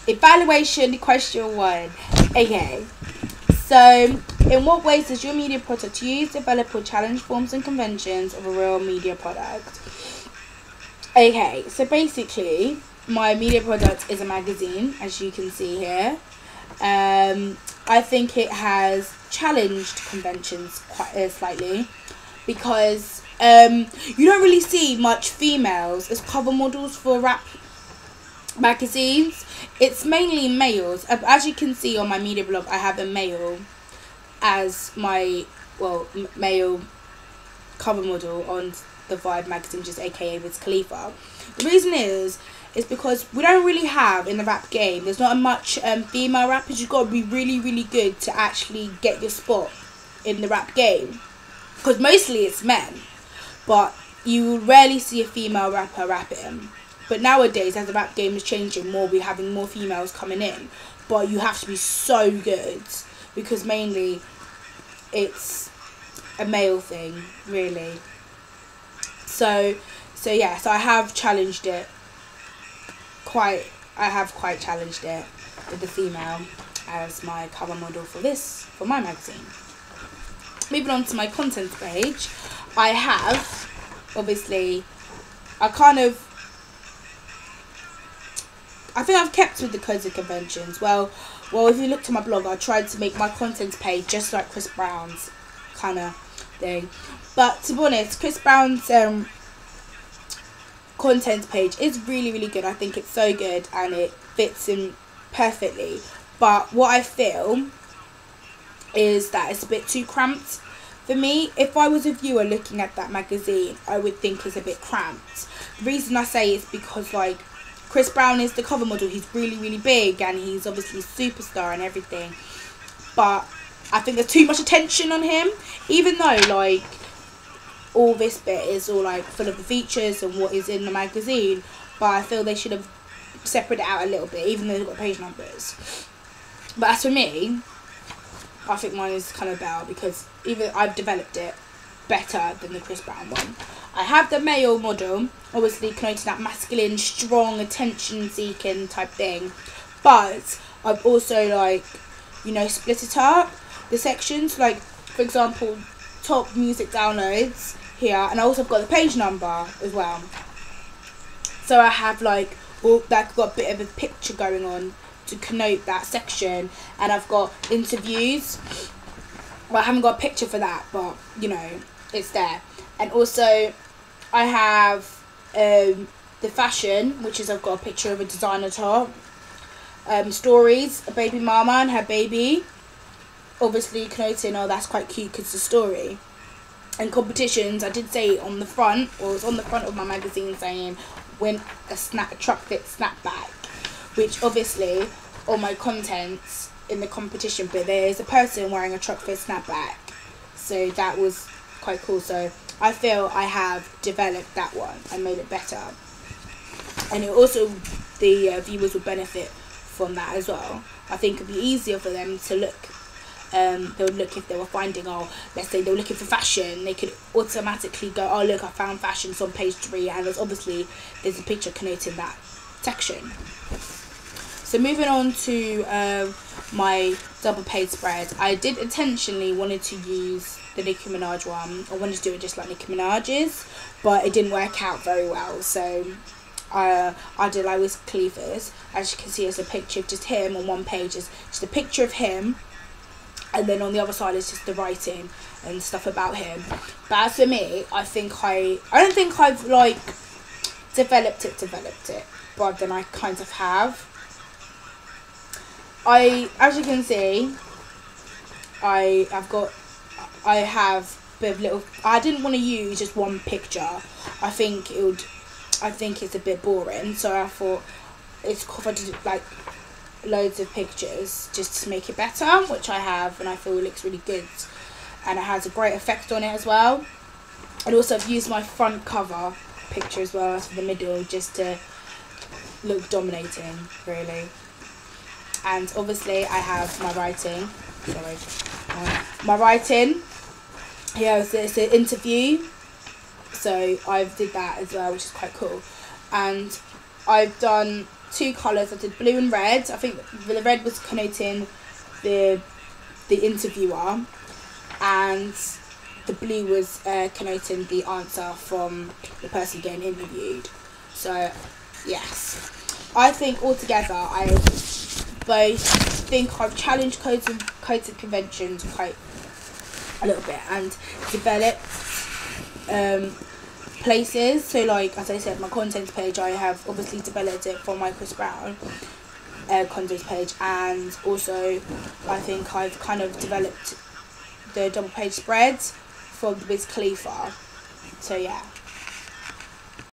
Evaluation question 1. Okay. So, in what ways does your media product use, develop, or challenge forms and conventions of a real media product? Okay, so basically, my media product is a magazine, as you can see here. I think it has challenged conventions quite slightly, because you don't really see much females as cover models for rap magazines. It's mainly males. As you can see on my media blog, I have a male as my male cover model on the Vibe magazine, which is aka Wiz Khalifa. The reason is because we don't really have in the rap game, there's not much female rappers. You've got to be really, really good to actually get your spot in the rap game, because mostly it's men, but you rarely see a female rapper rapping. But nowadays, as the rap game is changing more, we're having more females coming in, but you have to be so good, because mainly it's a male thing, really. So yeah, so I have challenged it quite challenged it with the female as my cover model for my magazine. Moving on to my content page, I have, obviously, I think I've kept with the codes and conventions. Well, if you look to my blog, I tried to make my content page just like Chris Brown's kind of thing. But to be honest, Chris Brown's content page is really, really good. I think it's so good and it fits in perfectly. But what I feel is that it's a bit too cramped for me. If I was a viewer looking at that magazine, I would think it's a bit cramped. The reason I say is because, like, Chris Brown is the cover model. He's really, really big and he's obviously a superstar and everything. But I think there's too much attention on him, even though, like, all this bit is all, like, full of the features and what is in the magazine. But I feel they should have separated it out a little bit, even though they've got page numbers. But as for me, I think mine is kind of better, because even I've developed it better than the Chris Brown one. I have the male model, obviously connoting that masculine, strong, attention-seeking type thing. But I've also, like, you know, split it up, the sections. Like, for example, top music downloads here, and I also have got the page number as well. So I have, like, all that, got a bit of a picture going on to connote that section, and I've got interviews. Well, I haven't got a picture for that, but, you know, it's there. And also I have the fashion, which is I've got a picture of a designer top. Stories, a baby mama and her baby, obviously connoting, oh, that's quite cute because it's a story. And competitions, I did say on the front, or it was on the front of my magazine, saying win a truck fit snapback, which obviously all my contents in the competition, but there's a person wearing a truck fit snapback, so that was quite cool. So I feel I have developed that one and made it better, and it also, the viewers will benefit from that as well. I think it'd be easier for them to look. They would look, if they were finding, let's say they were looking for fashion, they could automatically go, oh look, I found fashion, it's on page 3, and there's a picture connoting that section. So moving on to my double page spread, I did intentionally wanted to use the Nicki Minaj one. I wanted to do it just like Nicki Minaj's, but it didn't work out very well, so I did like Wiz Khalifa's. As you can see, it's a picture of just him on one page, it's just a picture of him, and then on the other side is just the writing and stuff about him. But as for me, I don't think I've, like, developed it, but then I kind of have. As you can see, I have a bit of little, I didn't want to use just one picture. I think it's a bit boring, so I thought it's cool if I did, like, loads of pictures just to make it better, which I have, and I feel it looks really good, and it has a great effect on it as well. And also I've used my front cover picture as well as for the middle, just to look dominating, really. And obviously I have my writing, here. It's an interview, so I did that as well, which is quite cool. And I've done two colours. I did blue and red. I think the red was connoting the interviewer, and the blue was connoting the answer from the person getting interviewed. So yes, I think altogether I both think I've challenged codes and conventions quite a little bit and developed places. So like, as I said, my contents page, I have obviously developed it for my Chris Brown contents page, and also I think I've kind of developed the double page spreads for the Wiz Khalifa. So yeah.